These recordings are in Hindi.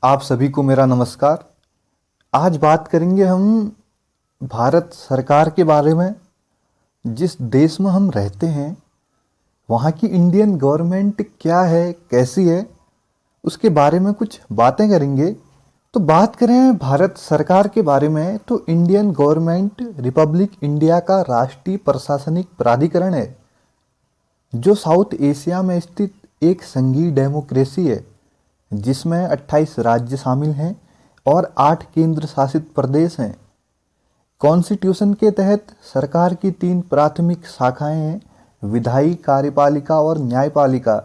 आप सभी को मेरा नमस्कार। आज बात करेंगे हम भारत सरकार के बारे में। जिस देश में हम रहते हैं वहाँ की इंडियन गवर्नमेंट क्या है, कैसी है, उसके बारे में कुछ बातें करेंगे। तो बात करें भारत सरकार के बारे में तो इंडियन गवर्नमेंट रिपब्लिक इंडिया का राष्ट्रीय प्रशासनिक प्राधिकरण है जो साउथ एशिया में स्थित एक संघीय डेमोक्रेसी है जिसमें 28 राज्य शामिल हैं और 8 केंद्र शासित प्रदेश हैं। कॉन्स्टिट्यूशन के तहत सरकार की 3 प्राथमिक शाखाएं हैं, विधायी, कार्यपालिका और न्यायपालिका,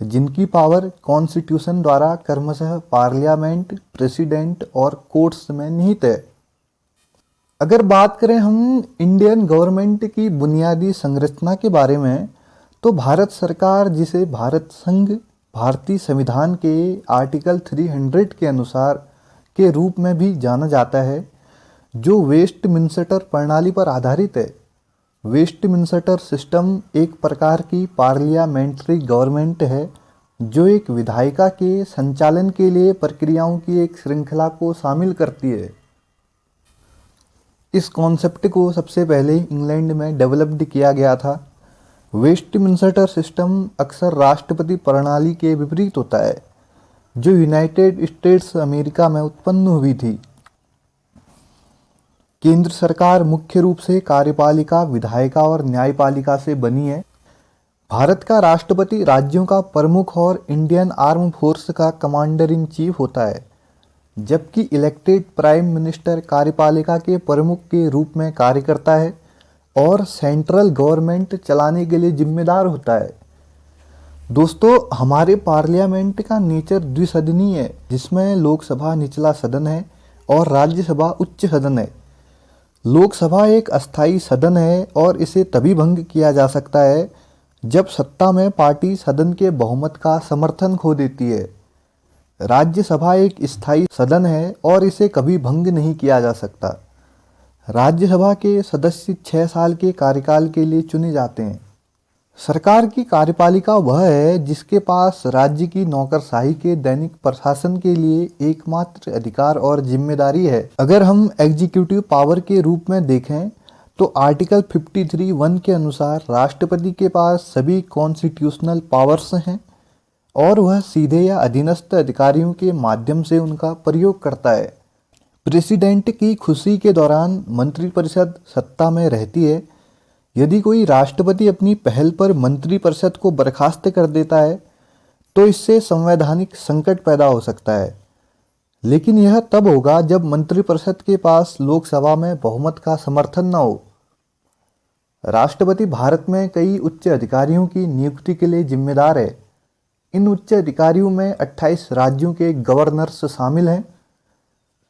जिनकी पावर कॉन्स्टिट्यूशन द्वारा क्रमशः पार्लियामेंट, प्रेसिडेंट और कोर्ट्स में निहित है। अगर बात करें हम इंडियन गवर्नमेंट की बुनियादी संरचना के बारे में तो भारत सरकार, जिसे भारत संघ भारतीय संविधान के आर्टिकल 300 के अनुसार के रूप में भी जाना जाता है, जो वेस्टमिंस्टर प्रणाली पर आधारित है। वेस्टमिंस्टर सिस्टम एक प्रकार की पार्लियामेंट्री गवर्नमेंट है जो एक विधायिका के संचालन के लिए प्रक्रियाओं की एक श्रृंखला को शामिल करती है। इस कॉन्सेप्ट को सबसे पहले इंग्लैंड में डेवलप्ड किया गया था। वेस्टमिंस्टर सिस्टम अक्सर राष्ट्रपति प्रणाली के विपरीत होता है जो यूनाइटेड स्टेट्स अमेरिका में उत्पन्न हुई थी। केंद्र सरकार मुख्य रूप से कार्यपालिका, विधायिका और न्यायपालिका से बनी है। भारत का राष्ट्रपति राज्यों का प्रमुख और इंडियन आर्म फोर्स का कमांडर इन चीफ होता है, जबकि इलेक्टेड प्राइम मिनिस्टर कार्यपालिका के प्रमुख के रूप में कार्य करता है और सेंट्रल गवर्नमेंट चलाने के लिए जिम्मेदार होता है। दोस्तों, हमारे पार्लियामेंट का नेचर द्विसदनीय है, जिसमें लोकसभा निचला सदन है और राज्यसभा उच्च सदन है। लोकसभा एक अस्थायी सदन है और इसे तभी भंग किया जा सकता है जब सत्ता में पार्टी सदन के बहुमत का समर्थन खो देती है। राज्यसभा एक स्थायी सदन है और इसे कभी भंग नहीं किया जा सकता। राज्यसभा के सदस्य 6 साल के कार्यकाल के लिए चुने जाते हैं। सरकार की कार्यपालिका वह है जिसके पास राज्य की नौकरशाही के दैनिक प्रशासन के लिए एकमात्र अधिकार और जिम्मेदारी है। अगर हम एग्जीक्यूटिव पावर के रूप में देखें तो आर्टिकल 53(1) के अनुसार राष्ट्रपति के पास सभी कॉन्स्टिट्यूशनल पावर्स हैं और वह सीधे या अधीनस्थ अधिकारियों के माध्यम से उनका प्रयोग करता है। प्रेसिडेंट की खुशी के दौरान मंत्रिपरिषद सत्ता में रहती है। यदि कोई राष्ट्रपति अपनी पहल पर मंत्रिपरिषद को बर्खास्त कर देता है तो इससे संवैधानिक संकट पैदा हो सकता है, लेकिन यह तब होगा जब मंत्रिपरिषद के पास लोकसभा में बहुमत का समर्थन न हो। राष्ट्रपति भारत में कई उच्च अधिकारियों की नियुक्ति के लिए जिम्मेदार है। इन उच्च अधिकारियों में 28 राज्यों के गवर्नर्स शामिल हैं।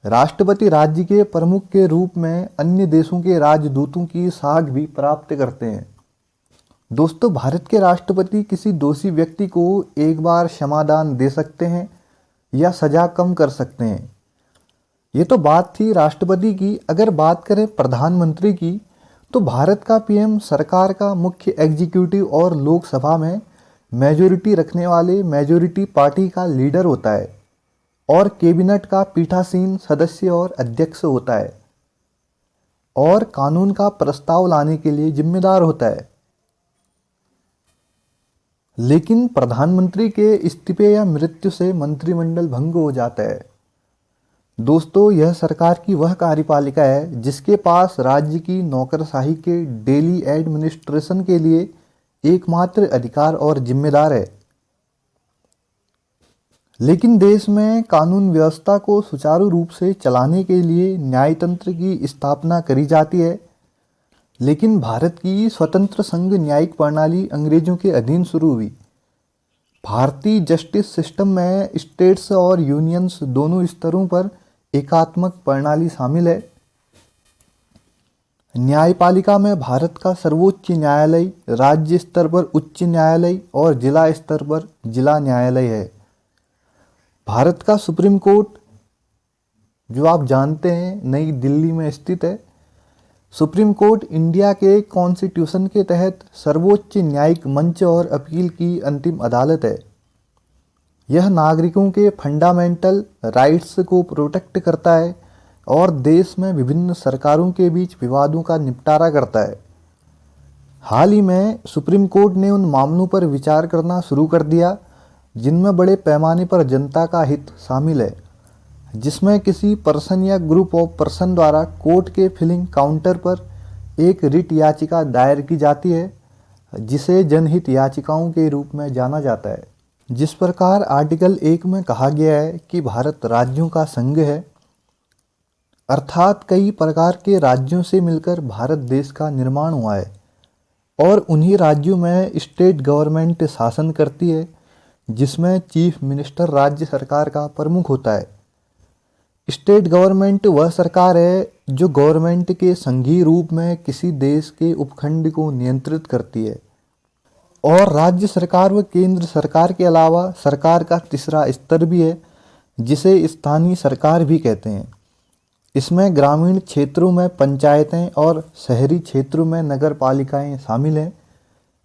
राष्ट्रपति राज्य के प्रमुख के रूप में अन्य देशों के राजदूतों की साख भी प्राप्त करते हैं। दोस्तों, भारत के राष्ट्रपति किसी दोषी व्यक्ति को एक बार क्षमादान दे सकते हैं या सजा कम कर सकते हैं। ये तो बात थी राष्ट्रपति की। अगर बात करें प्रधानमंत्री की तो भारत का पीएम सरकार का मुख्य एग्जीक्यूटिव और लोकसभा में मेजोरिटी रखने वाले मेजोरिटी पार्टी का लीडर होता है और कैबिनेट का पीठासीन सदस्य और अध्यक्ष होता है और कानून का प्रस्ताव लाने के लिए जिम्मेदार होता है। लेकिन प्रधानमंत्री के इस्तीफे या मृत्यु से मंत्रिमंडल भंग हो जाता है। दोस्तों, यह सरकार की वह कार्यपालिका है जिसके पास राज्य की नौकरशाही के डेली एडमिनिस्ट्रेशन के लिए एकमात्र अधिकार और जिम्मेदार है। लेकिन देश में कानून व्यवस्था को सुचारू रूप से चलाने के लिए न्यायतंत्र की स्थापना करी जाती है। लेकिन भारत की स्वतंत्र संघ न्यायिक प्रणाली अंग्रेजों के अधीन शुरू हुई। भारतीय जस्टिस सिस्टम में स्टेट्स और यूनियंस दोनों स्तरों पर एकात्मक प्रणाली शामिल है। न्यायपालिका में भारत का सर्वोच्च न्यायालय, राज्य स्तर पर उच्च न्यायालय और जिला स्तर पर जिला न्यायालय है। भारत का सुप्रीम कोर्ट, जो आप जानते हैं, नई दिल्ली में स्थित है। सुप्रीम कोर्ट इंडिया के कॉन्स्टिट्यूशन के तहत सर्वोच्च न्यायिक मंच और अपील की अंतिम अदालत है। यह नागरिकों के फंडामेंटल राइट्स को प्रोटेक्ट करता है और देश में विभिन्न सरकारों के बीच विवादों का निपटारा करता है। हाल ही में सुप्रीम कोर्ट ने उन मामलों पर विचार करना शुरू कर दिया जिनमें बड़े पैमाने पर जनता का हित शामिल है, जिसमें किसी पर्सन या ग्रुप ऑफ पर्सन द्वारा कोर्ट के फिलिंग काउंटर पर एक रिट याचिका दायर की जाती है, जिसे जनहित याचिकाओं के रूप में जाना जाता है। जिस प्रकार आर्टिकल 1 में कहा गया है कि भारत राज्यों का संघ है, अर्थात कई प्रकार के राज्यों से मिलकर भारत देश का निर्माण हुआ है और उन्हीं राज्यों में स्टेट गवर्नमेंट शासन करती है, जिसमें चीफ मिनिस्टर राज्य सरकार का प्रमुख होता है। स्टेट गवर्नमेंट वह सरकार है जो गवर्नमेंट के संघीय रूप में किसी देश के उपखंड को नियंत्रित करती है। और राज्य सरकार व केंद्र सरकार के अलावा सरकार का तीसरा स्तर भी है, जिसे स्थानीय सरकार भी कहते हैं। इसमें ग्रामीण क्षेत्रों में पंचायतें और शहरी क्षेत्रों में नगर पालिकाएँ शामिल हैं,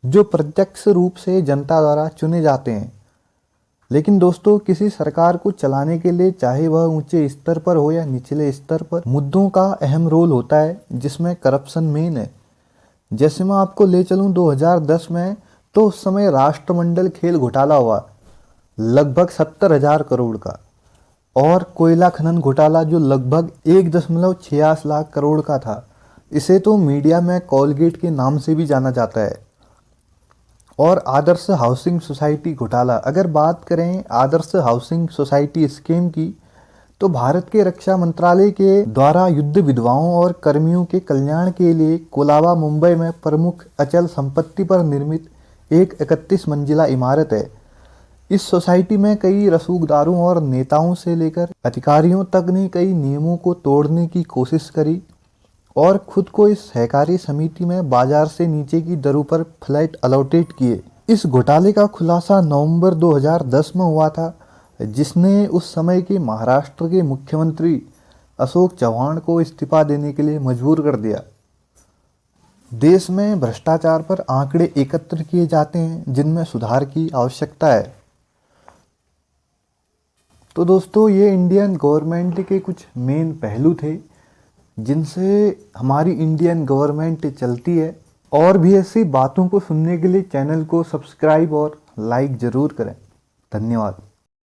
जो प्रत्यक्ष रूप से जनता द्वारा चुने जाते हैं। लेकिन दोस्तों, किसी सरकार को चलाने के लिए चाहे वह ऊंचे स्तर पर हो या निचले स्तर पर, मुद्दों का अहम रोल होता है, जिसमें करप्शन मेन है। जैसे मैं आपको ले चलूं 2010 में, तो उस समय राष्ट्रमंडल खेल घोटाला हुआ लगभग 70,000 करोड़ का, और कोयला खनन घोटाला जो लगभग 1.86 लाख करोड़ का था। इसे तो मीडिया में कोलगेट के नाम से भी जाना जाता है। और आदर्श हाउसिंग सोसाइटी घोटाला, अगर बात करें आदर्श हाउसिंग सोसाइटी स्कीम की, तो भारत के रक्षा मंत्रालय के द्वारा युद्ध विधवाओं और कर्मियों के कल्याण के लिए कोलाबा, मुंबई में प्रमुख अचल संपत्ति पर निर्मित एक 31 मंजिला इमारत है। इस सोसाइटी में कई रसूखदारों और नेताओं से लेकर अधिकारियों तक ने कई नियमों को तोड़ने की कोशिश करी और खुद को इस सहकारी समिति में बाजार से नीचे की दरों पर फ्लैट अलॉटेट किए। इस घोटाले का खुलासा नवंबर 2010 में हुआ था, जिसने उस समय के महाराष्ट्र के मुख्यमंत्री अशोक चव्हाण को इस्तीफा देने के लिए मजबूर कर दिया। देश में भ्रष्टाचार पर आंकड़े एकत्र किए जाते हैं, जिनमें सुधार की आवश्यकता है। तो दोस्तों, ये इंडियन गवर्नमेंट के कुछ मेन पहलू थे जिनसे हमारी इंडियन गवर्नमेंट चलती है। और भी ऐसी बातों को सुनने के लिए चैनल को सब्सक्राइब और लाइक ज़रूर करें। धन्यवाद।